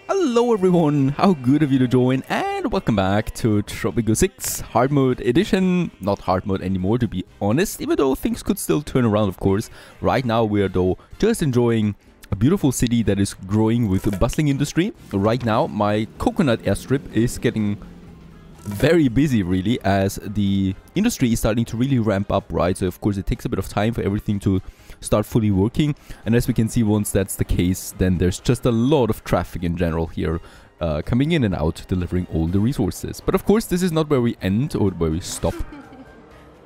Hello everyone, how good of you to join, and welcome back to Tropico 6 hard mode edition. Not hard mode anymore, to be honest, even though things could still turn around, of course. Right now we are though just enjoying a beautiful city that is growing with a bustling industry. Right now my coconut airstrip is getting very busy really, as the industry is starting to really ramp up, right? So of course it takes a bit of time for everything to start fully working, and as we can see, once that's the case, then there's just a lot of traffic in general here coming in and out, delivering all the resources. But of course this is not where we end or where we stop.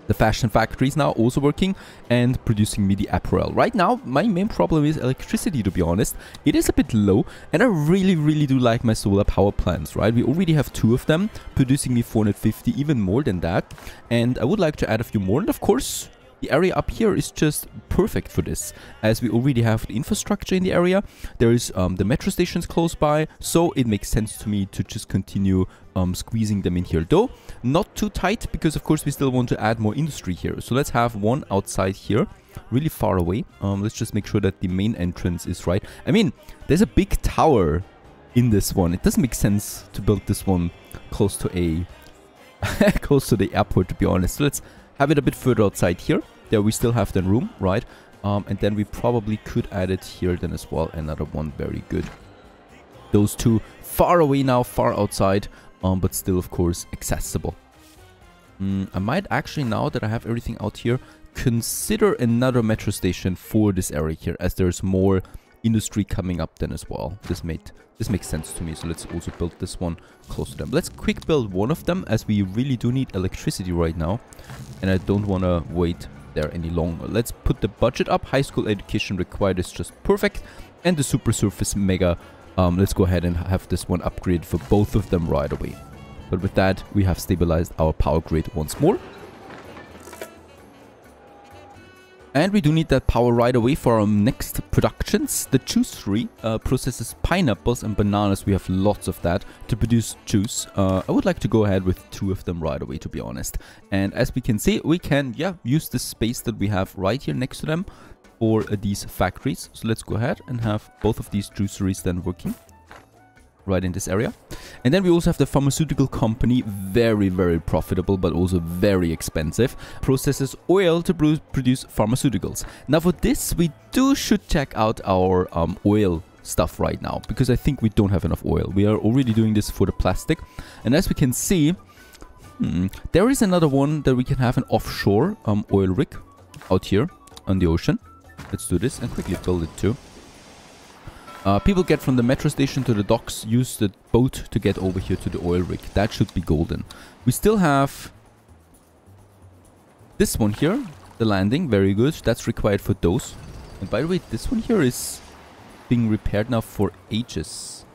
The fashion factory is now also working and producing MIDI apparel. Right now my main problem is electricity, to be honest. It is a bit low, and I really do like my solar power plants, right? We already have 2 of them producing me 450, even more than that, and I would like to add a few more. And of course the area up here is just perfect for this, as we already have the infrastructure in the area. There is the metro stations close by, so it makes sense to me to just continue squeezing them in here. Though not too tight, because of course we still want to add more industry here. So let's have one outside here, really far away. Let's just make sure that the main entrance is right. I mean, there's a big tower in this one. It doesn't make sense to build this one close to a close to the airport, to be honest. So let's have it a bit further outside here. There we still have the room, right? And then we probably could add it here then as well. Another one, very good. Those 2 far away now, far outside, but still of course accessible. I might actually, now that I have everything out here, consider another metro station for this area here, as there's more industry coming up then as well. This makes sense to me, so let's also build this one close to them. Let's quick build one of them, as we really do need electricity right now, and I don't want to wait there any longer. Let's put the budget up. High school education required is just perfect, and the super surface mega, let's go ahead and have this one upgraded for both of them right away. But with that, we have stabilized our power grid once more. And we do need that power right away for our next productions. The juice tree processes pineapples and bananas. We have lots of that to produce juice. I would like to go ahead with 2 of them right away, to be honest. And as we can see, we can use the space that we have right here next to them for these factories. So let's go ahead and have both of these juiceries then working right in this area. And then we also have the pharmaceutical company, very profitable, but also very expensive. Processes oil to produce pharmaceuticals. Now for this, we should check out our oil stuff right now, because I think we don't have enough oil. We are already doing this for the plastic, and as we can see, there is another one that we can have, an offshore oil rig out here on the ocean. Let's do this and quickly build it too. People get from the metro station to the docks, use the boat to get over here to the oil rig. That should be golden. We still have this one here, the landing, very good. That's required for those. And by the way, this one here is being repaired now for ages.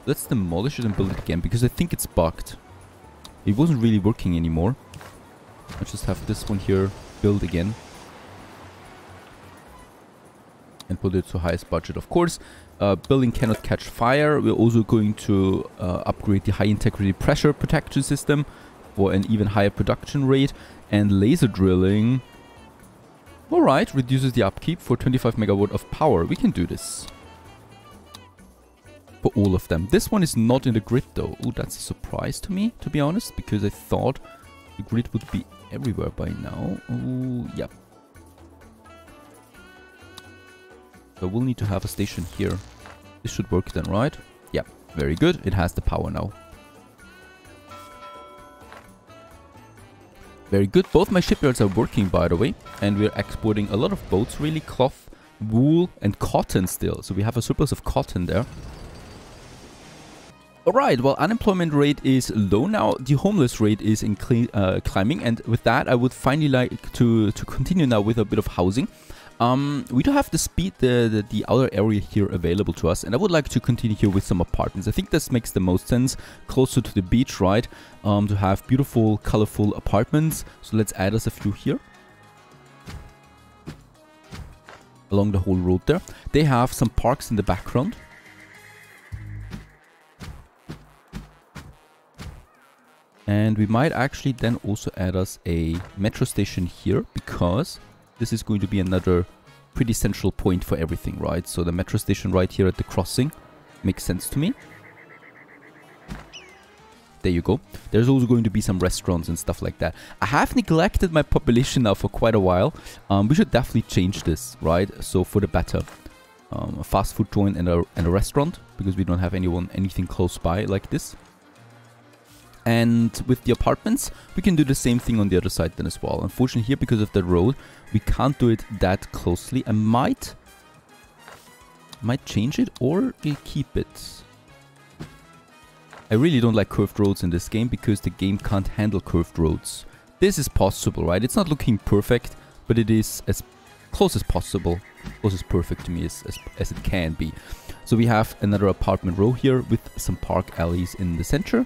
Let's demolish it and build it again, because I think it's bugged. It wasn't really working anymore. Let's just have this one here build again. And put it to highest budget, of course. Building cannot catch fire. We're also going to upgrade the high integrity pressure protection system for an even higher production rate. And laser drilling, alright, reduces the upkeep for 25 megawatt of power. We can do this for all of them. This one is not in the grid though. Oh, that's a surprise to me, to be honest, because I thought the grid would be everywhere by now. Oh, yeah. So we'll need to have a station here. This should work then, right? Yeah, very good. It has the power now. Very good. Both my shipyards are working, by the way. And we're exporting a lot of boats, really. Cloth, wool, and cotton still. So we have a surplus of cotton there. Alright, well, unemployment rate is low now. The homeless rate is climbing. And with that, I would finally like to continue now with a bit of housing. We do have the outer area here available to us, and I would like to continue here with some apartments. I think this makes the most sense, closer to the beach, right? To have beautiful, colorful apartments. So let's add us a few here. Along the whole road there. They have some parks in the background. And we might actually then also add us a metro station here, because this is going to be another pretty central point for everything, right? So the metro station right here at the crossing Makes sense to me. There you go. There's also going to be some restaurants and stuff like that. I have neglected my population now for quite a while. We should definitely change this, right? So for the better. A fast food joint and a restaurant, because we don't have anything close by like this. And with the apartments, we can do the same thing on the other side then as well. Unfortunately here, because of the road, we can't do it that closely. I might change it or keep it. I really don't like curved roads in this game because the game can't handle curved roads. This is possible, right? It's not looking perfect, but it is as close as possible. Close as perfect to me as it can be. So we have another apartment row here with some park alleys in the center.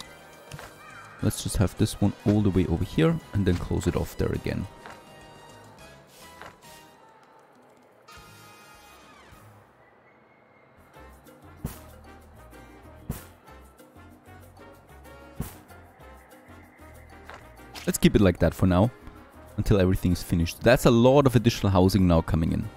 Let's just have this one all the way over here and then close it off there again. Let's keep it like that for now, until everything is finished. That's a lot of additional housing now coming in.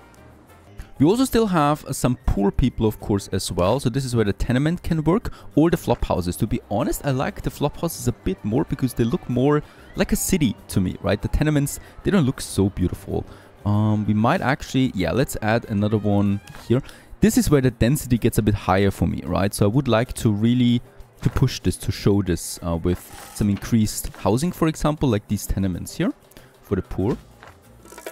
We also still have some poor people, of course, as well. So this is where the tenement can work, or the flop houses. To be honest, I like the flop houses a bit more because they look more like a city to me, right? The tenements, they don't look so beautiful. We might actually, yeah, let's add another one here. This is where the density gets a bit higher for me, right? So I would like to really push this, to show this with some increased housing, for example, like these tenements here for the poor.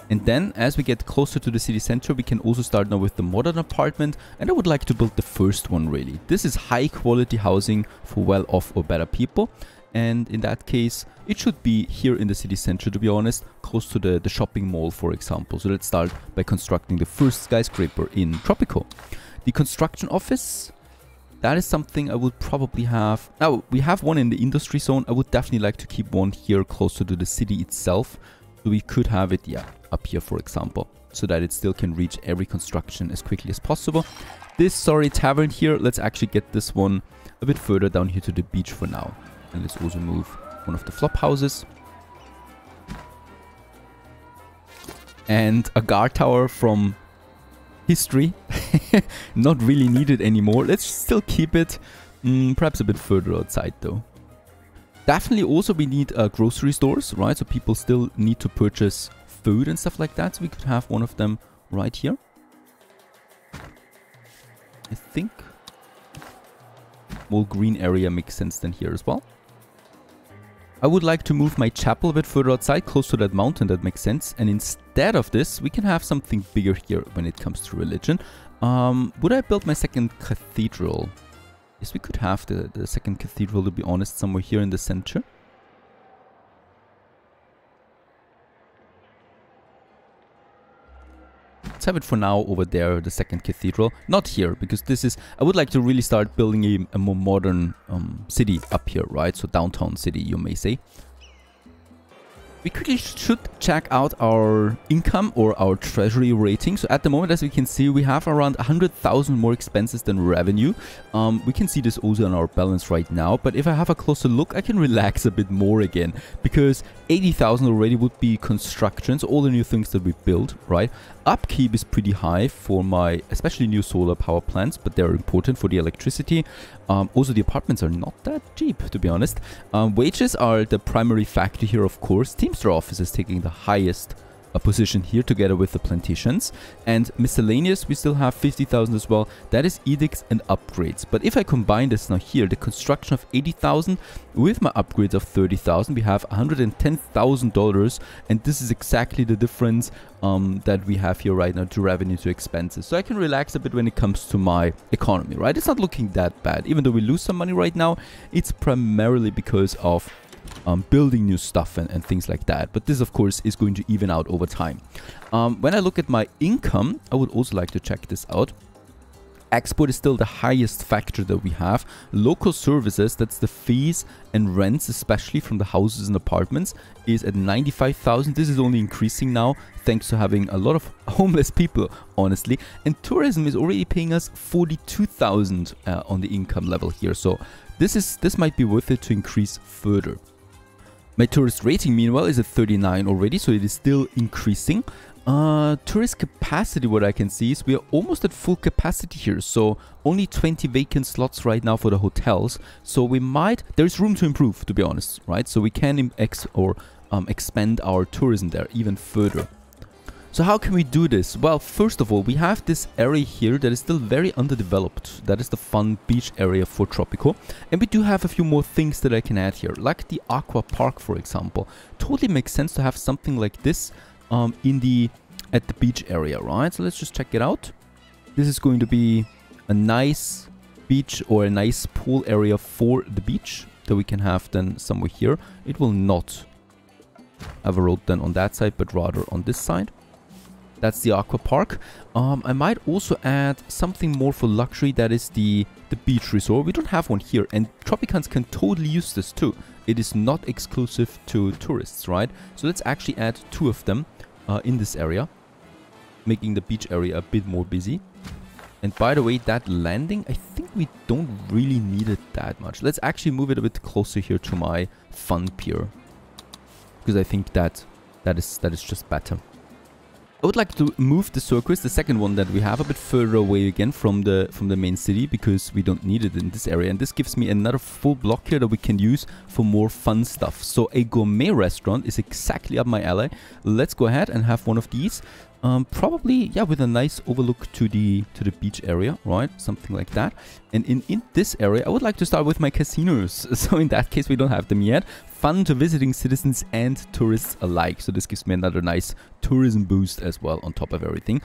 And then as we get closer to the city center, we can also start now with the modern apartment, and I would like to build the first one really. This is high quality housing for well-off or better people, and in that case it should be here in the city center, to be honest, close to the shopping mall, for example. So let's start by constructing the first skyscraper in Tropico. The construction office, that is something I would probably have. Now, we have one in the industry zone. I would definitely like to keep one here closer to the city itself. So we could have it, yeah, up here, for example, so that it still can reach every construction as quickly as possible. This, sorry, tavern here, let's actually get this one a bit further down here to the beach for now. And let's also move one of the flop houses. And a guard tower from history. Not really needed anymore. Let's still keep it perhaps a bit further outside though. Definitely also we need grocery stores, right? So people still need to purchase food and stuff like that. So we could have one of them right here. I think more green area makes sense than here as well. I would like to move my chapel a bit further outside, close to that mountain. That makes sense. And instead of this, we can have something bigger here when it comes to religion. Would I build my second cathedral? Yes, we could have the second cathedral, to be honest, somewhere here in the center. Let's have it for now over there, the second cathedral. Not here, because this is... I would like to really start building a more modern city up here, right? So downtown city, you may say. We quickly should check out our income or our treasury rating. So at the moment, as we can see, we have around 100,000 more expenses than revenue. We can see this also on our balance right now. But if I have a closer look, I can relax a bit more again, because 80,000 already would be constructions, all the new things that we build, right? Upkeep is pretty high for my, especially new solar power plants, but they're important for the electricity. Also, the apartments are not that cheap, to be honest. Wages are the primary factor here, of course. Teamster office is taking the highest position here together with the plantations. And miscellaneous, we still have 50,000 as well. That is edicts and upgrades. But if I combine this now here, the construction of 80,000 with my upgrades of 30,000, we have $110,000. And this is exactly the difference that we have here right now to revenue to expenses. So I can relax a bit when it comes to my economy, right? It's not looking that bad. Even though we lose some money right now, it's primarily because of building new stuff and things like that. But this, of course, is going to even out over time. When I look at my income, I would also like to check this out. Export is still the highest factor that we have. Local services, that's the fees and rents, especially from the houses and apartments, is at 95,000. This is only increasing now, thanks to having a lot of homeless people, honestly. And tourism is already paying us 42,000 on the income level here. So this might be worth it to increase further. My tourist rating, meanwhile, is at 39 already, so it is still increasing. Tourist capacity, what I can see is we are almost at full capacity here. So only 20 vacant slots right now for the hotels. So we might, there's room to improve, to be honest, right? So we can expand our tourism there even further. So how can we do this? Well, first of all, we have this area here that is still very underdeveloped. That is the fun beach area for Tropico. And we do have a few more things that I can add here, like the aqua park, for example. Totally makes sense to have something like this at the beach area, right? So let's just check it out. This is going to be a nice beach or a nice pool area for the beach that we can have then somewhere here. It will not have a road then on that side, but rather on this side. That's the aqua park. I might also add something more for luxury. That is the beach resort. We don't have one here, and Tropicans can totally use this too. It is not exclusive to tourists, right? So let's actually add 2 of them in this area, making the beach area a bit more busy. And by the way, that landing, I think we don't really need it that much. Let's actually move it a bit closer here to my fun pier, because I think that is just better. I would like to move the circus, the second one that we have, a bit further away again from the main city, because we don't need it in this area. And this gives me another full block here that we can use for more fun stuff. So a gourmet restaurant is exactly up my alley. Let's go ahead and have one of these. Probably, yeah, with a nice overlook to the beach area, right? Something like that. And in this area, I would like to start with my casinos. So in that case, we don't have them yet. Fun to visiting citizens and tourists alike. So this gives me another nice tourism boost as well on top of everything.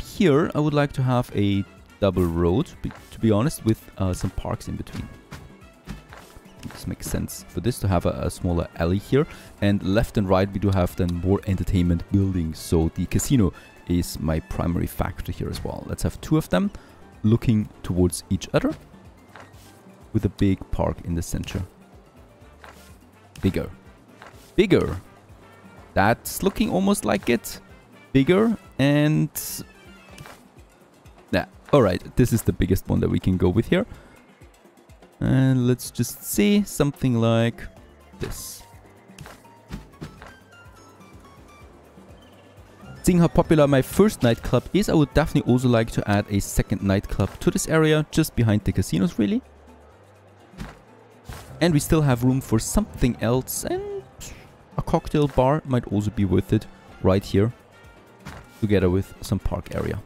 Here, I would like to have a double road, to be honest, with some parks in between. This makes sense for this to have a smaller alley here, and left and right we do have then more entertainment buildings. So the casino is my primary factor here as well. Let's have 2 of them looking towards each other with a big park in the center. Bigger. That's looking almost like it. Bigger, and yeah, all right, this is the biggest one that we can go with here. And let's just see something like this. Seeing how popular my first nightclub is, I would definitely also like to add a second nightclub to this area, just behind the casinos really. And we still have room for something else, and a cocktail bar might also be worth it right here, together with some park area.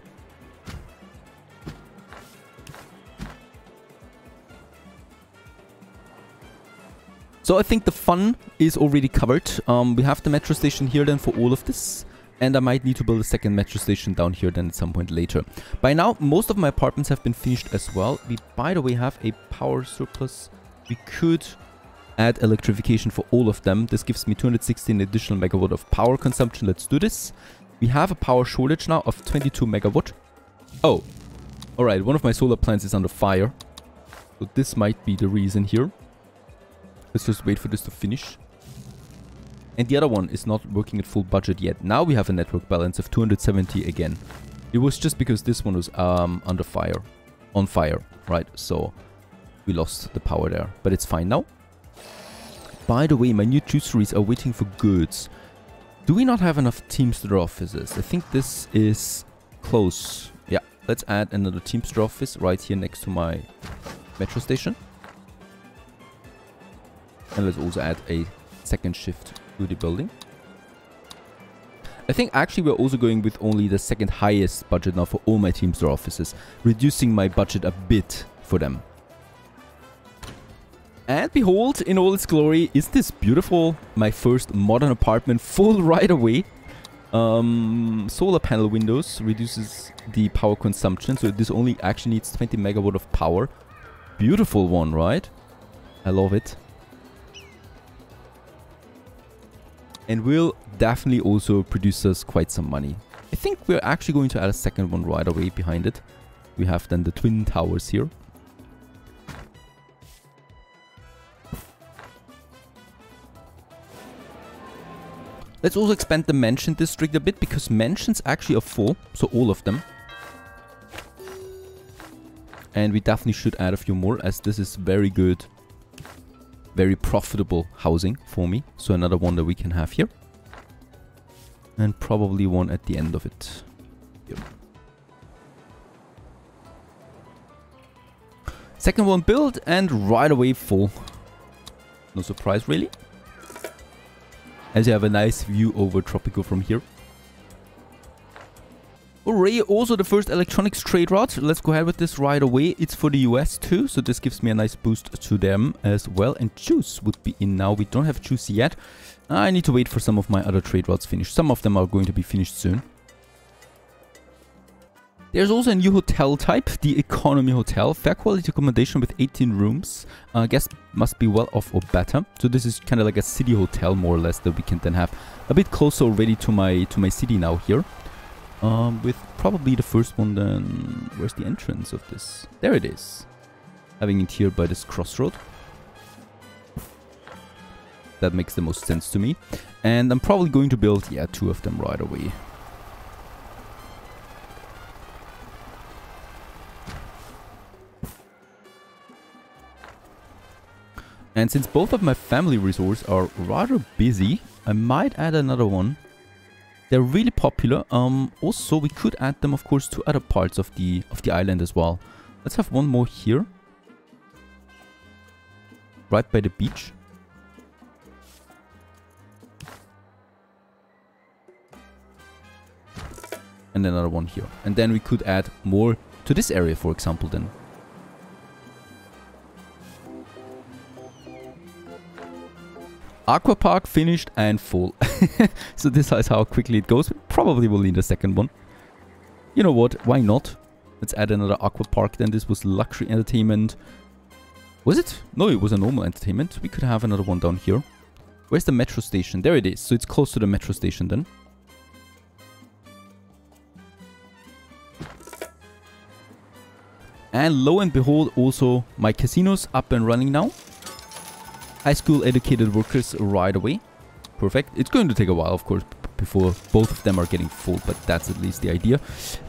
So I think the fun is already covered. We have the metro station here then for all of this. And I might need to build a second metro station down here then at some point later. By now, most of my apartments have been finished as well. We, by the way, have a power surplus. We could add electrification for all of them. This gives me 216 additional megawatt of power consumption. Let's do this. We have a power shortage now of 22 megawatt. Oh, all right. One of my solar plants is under fire. So this might be the reason here. Let's just wait for this to finish. And the other one is not working at full budget yet. Now we have a network balance of 270 again. It was just because this one was under fire. On fire, right? So we lost the power there. But it's fine now. By the way, my new juiceries are waiting for goods. Do we not have enough Teamster offices? I think this is close. Yeah, let's add another Teamster office right here next to my metro station. And let's also add a second shift to the building. I think actually we're also going with only the second highest budget now for all my Teamster offices, reducing my budget a bit for them. And behold, in all its glory, is this beautiful? My first modern apartment full right away. Solar panel windows reduces the power consumption, so this only actually needs 20 megawatt of power. Beautiful one, right? I love it. And will definitely also produce us quite some money. I think we're actually going to add a second one right away behind it. We have then the twin towers here. Let's also expand the mansion district a bit, because mansions actually are full, so all of them. And we definitely should add a few more, as this is very good, very profitable housing for me. So another one that we can have here. And probably one at the end of it. Yep. Second one built and right away full. No surprise really. As you have a nice view over Tropico from here. Hooray, also the first electronics trade route. Let's go ahead with this right away. It's for the US too, so this gives me a nice boost to them as well. And juice would be in now. We don't have juice yet. I need to wait for some of my other trade routes finished. Some of them are going to be finished soon. There's also a new hotel type, the economy hotel. Fair quality accommodation with 18 rooms. Guests must be well off or better. So this is kind of like a city hotel more or less that we can then have a bit closer already to my city now here. With probably the first one then... Where's the entrance of this? There it is. Having it here by this crossroad. That makes the most sense to me. And I'm probably going to build, yeah, 2 of them right away. And since both of my family resorts are rather busy, I might add another one. They're really popular. Also, we could add them, of course, to other parts of the island as well. Let's have one more here. Right by the beach. And another one here. And then we could add more to this area, for example, then. Aqua Park finished and full. So this is how quickly it goes. We probably will need a second one. You know what? Why not? Let's add another Aqua Park then. This was luxury entertainment. Was it? No, it was a normal entertainment. We could have another one down here. Where's the metro station? There it is. So it's close to the metro station then. And lo and behold, also my casinos up and running now. High school educated workers right away. Perfect. It's going to take a while, of course, before both of them are getting full, but that's at least the idea.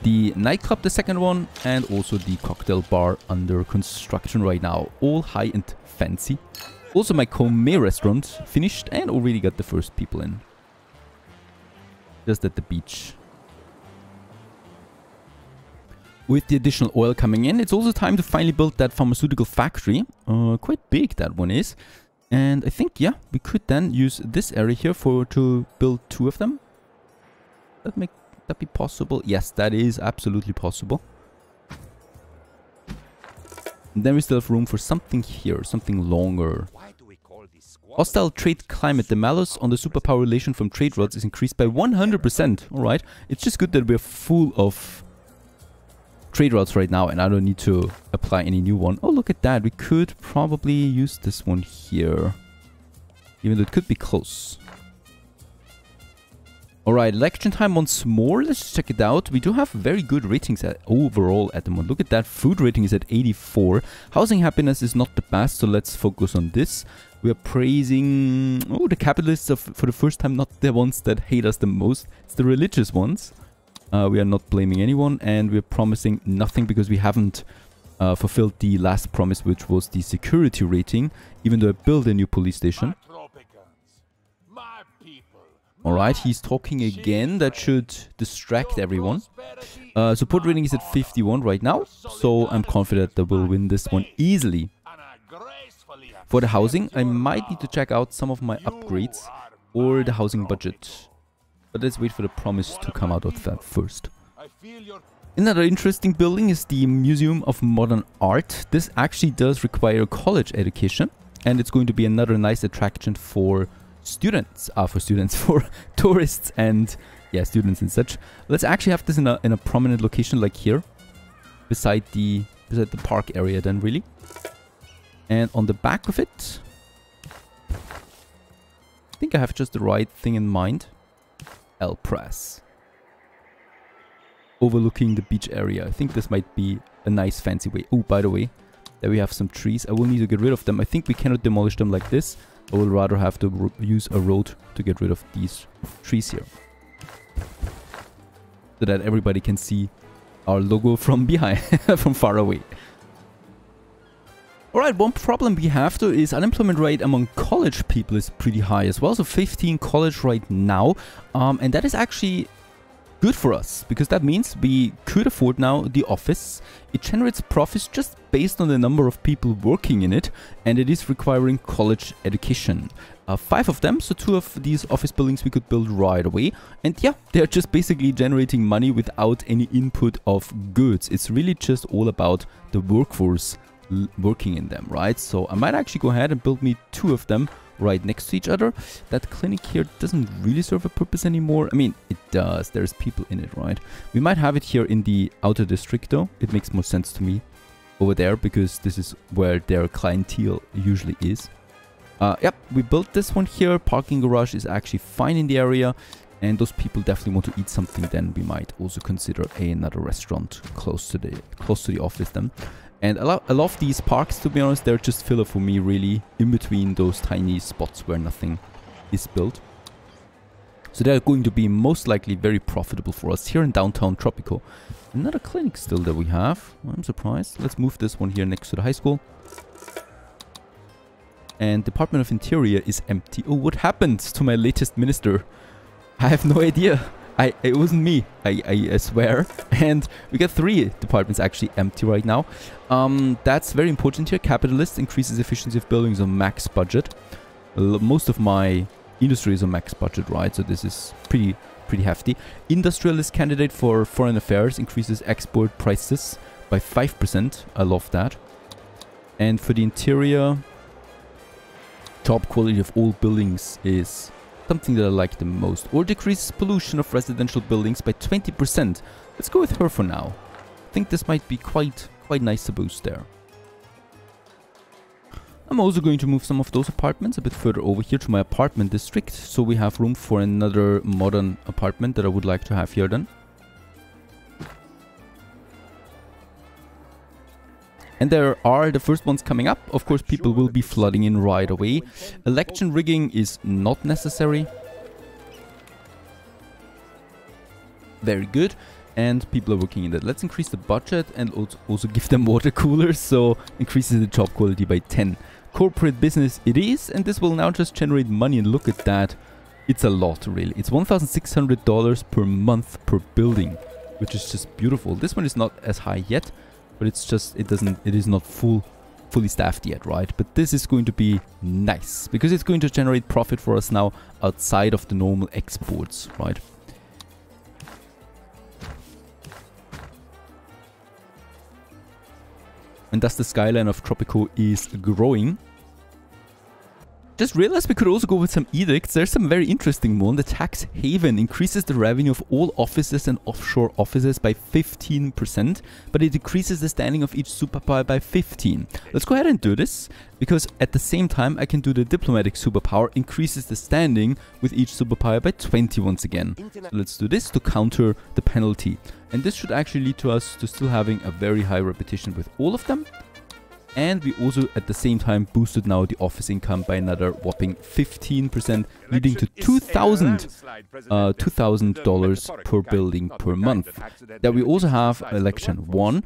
The nightclub, the second one, and also the cocktail bar under construction right now. All high and fancy. Also my Comé restaurant finished and already got the first people in. Just at the beach. With the additional oil coming in, it's also time to finally build that pharmaceutical factory. Quite big that one is. And I think, yeah, we could then use this area here to build 2 of them. That be possible? Yes, that is absolutely possible. And then we still have room for something here, something longer. Hostile trade climate. The malus on the superpower relation from trade routes is increased by 100%. Alright, it's just good that we're full of trade routes right now and I don't need to apply any new one. Oh, look at that. We could probably use this one here. Even though it could be close. Alright, election time once more. Let's just check it out. We do have very good ratings overall at the moment. Look at that. Food rating is at 84. Housing happiness is not the best, so let's focus on this. We are praising... Oh, the capitalists are for the first time not the ones that hate us the most. It's the religious ones. We are not blaming anyone and we're promising nothing because we haven't fulfilled the last promise, which was the security rating, even though I built a new police station. Alright, he's talking again. That should distract everyone. Support rating is at 51 right now, so I'm confident that we'll win this one easily. For the housing, I might need to check out some of my upgrades or the housing budget. But let's wait for the promise to come out of that first. Another interesting building is the Museum of Modern Art. This actually does require a college education. And it's going to be another nice attraction for students. For tourists and, yeah, students and such. Let's actually have this in a prominent location like here. Beside the park area then, really. And on the back of it... I think I have just the right thing in mind. El Press. Overlooking the beach area. I think this might be a nice fancy way. Oh, by the way, there we have some trees. I will need to get rid of them. I think we cannot demolish them like this. I will rather have to use a road to get rid of these trees here. So that everybody can see our logo from behind, from far away. Alright, one problem we have though is unemployment rate among college people is pretty high as well. So 15 college right now. And that is actually good for us because that means we could afford now the office. It generates profits just based on the number of people working in it, and it is requiring college education. 5 of them, so 2 of these office buildings we could build right away. And yeah, they're just basically generating money without any input of goods. It's really just all about the workforce working in them, right? So I might actually go ahead and build me 2 of them right next to each other. That clinic here doesn't really serve a purpose anymore. I mean, it does. There's people in it, right? We might have it here in the outer district though. It makes more sense to me over there because this is where their clientele usually is. Yep, we built this one here. Parking garage is actually fine in the area, and those people definitely want to eat something. Then we might also consider another restaurant close to the office then. And I love these parks, to be honest. They're just filler for me, really, in between those tiny spots where nothing is built. So they're going to be most likely very profitable for us here in downtown Tropico. Another clinic still that we have. I'm surprised. Let's move this one here next to the high school. And Department of Interior is empty. Oh, what happened to my latest minister? I have no idea. It wasn't me, I swear. And we got 3 departments actually empty right now. That's very important here. Capitalist increases efficiency of buildings on max budget. Most of my industry is on max budget, right? So this is pretty hefty. Industrialist candidate for foreign affairs increases export prices by 5%. I love that. And for the interior, top quality of all buildings is something that I like the most. Or decreases pollution of residential buildings by 20%. Let's go with her for now. I think this might be quite nice to boost there. I'm also going to move some of those apartments a bit further over here to my apartment district, so we have room for another modern apartment that I would like to have here then. And there are the first ones coming up. Of course, people will be flooding in right away. Election rigging is not necessary. Very good. And people are working in that. Let's increase the budget and also give them water coolers. So increases the job quality by 10. Corporate business it is. And this will now just generate money. And look at that. It's a lot, really. It's $1,600 per month per building, which is just beautiful. This one is not as high yet. But it's just, it is not fully staffed yet, right? But this is going to be nice because it's going to generate profit for us now outside of the normal exports, right? And thus the skyline of Tropico is growing. Just realized we could also go with some edicts. There's some very interesting one. The tax haven increases the revenue of all offices and offshore offices by 15%, but it decreases the standing of each superpower by 15. Let's go ahead and do this, because at the same time I can do the diplomatic superpower, increases the standing with each superpower by 20 once again. So let's do this to counter the penalty. And this should actually lead to us to still having a very high repetition with all of them. And we also at the same time boosted now the office income by another whopping 15%, leading to $2,000 per building per month. Then we also have election 1.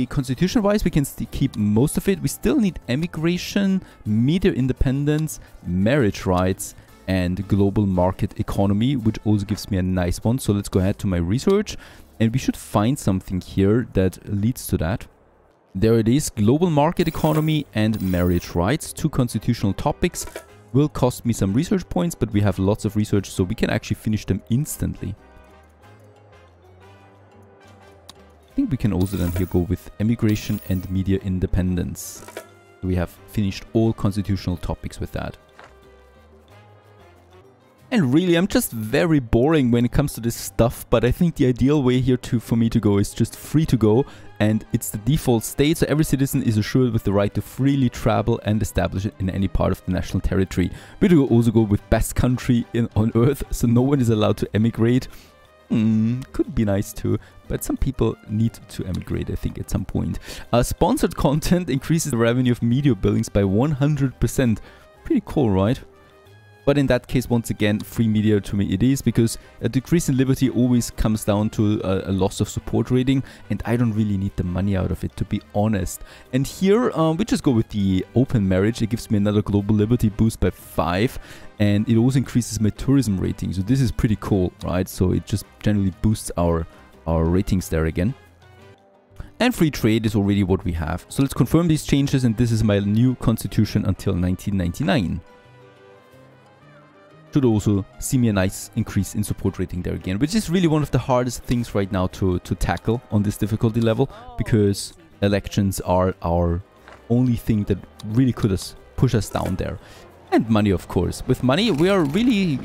Constitution-wise, we can keep most of it. We still need emigration, media independence, marriage rights, and global market economy, which also gives me a nice one. So let's go ahead to my research, and we should find something here that leads to that. There it is, global market economy and marriage rights, 2 constitutional topics. Will cost me some research points, but we have lots of research, so we can actually finish them instantly. I think we can also then here go with emigration and media independence. We have finished all constitutional topics with that. And really, I'm just very boring when it comes to this stuff, but I think the ideal way here for me to go is just free to go, and it's the default state, so every citizen is assured with the right to freely travel and establish it in any part of the national territory. We do also go with best country on earth, so no one is allowed to emigrate. Could be nice too, but some people need to emigrate, I think, at some point. Sponsored content increases the revenue of media buildings by 100%. Pretty cool, right? But in that case, once again, free Meteor to me it is, because a decrease in liberty always comes down to a loss of support rating, and I don't really need the money out of it, to be honest. And here, we just go with the open marriage. It gives me another global liberty boost by 5, and it also increases my tourism rating. So this is pretty cool, right? So it just generally boosts our ratings there again. And free trade is already what we have. So let's confirm these changes, and this is my new constitution until 1999. Should also see me a nice increase in support rating there again, which is really one of the hardest things right now to tackle on this difficulty level, because elections are our only thing that really could push us down there. And money, of course. With money, we are really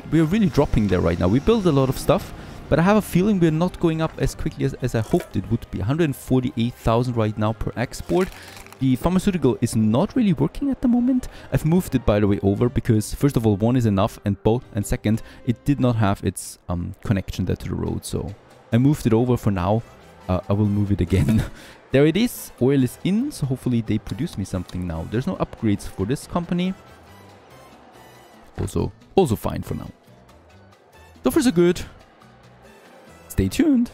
dropping there right now. We build a lot of stuff, but I have a feeling we're not going up as quickly as I hoped it would be. 148,000 right now per export. The pharmaceutical is not really working at the moment. I've moved it, by the way, over because, first of all, 1 is enough, and second, it did not have its connection there to the road. So I moved it over for now. I will move it again. There it is. Oil is in, so hopefully they produce me something now. There's no upgrades for this company. Also fine for now. So far so good. Stay tuned.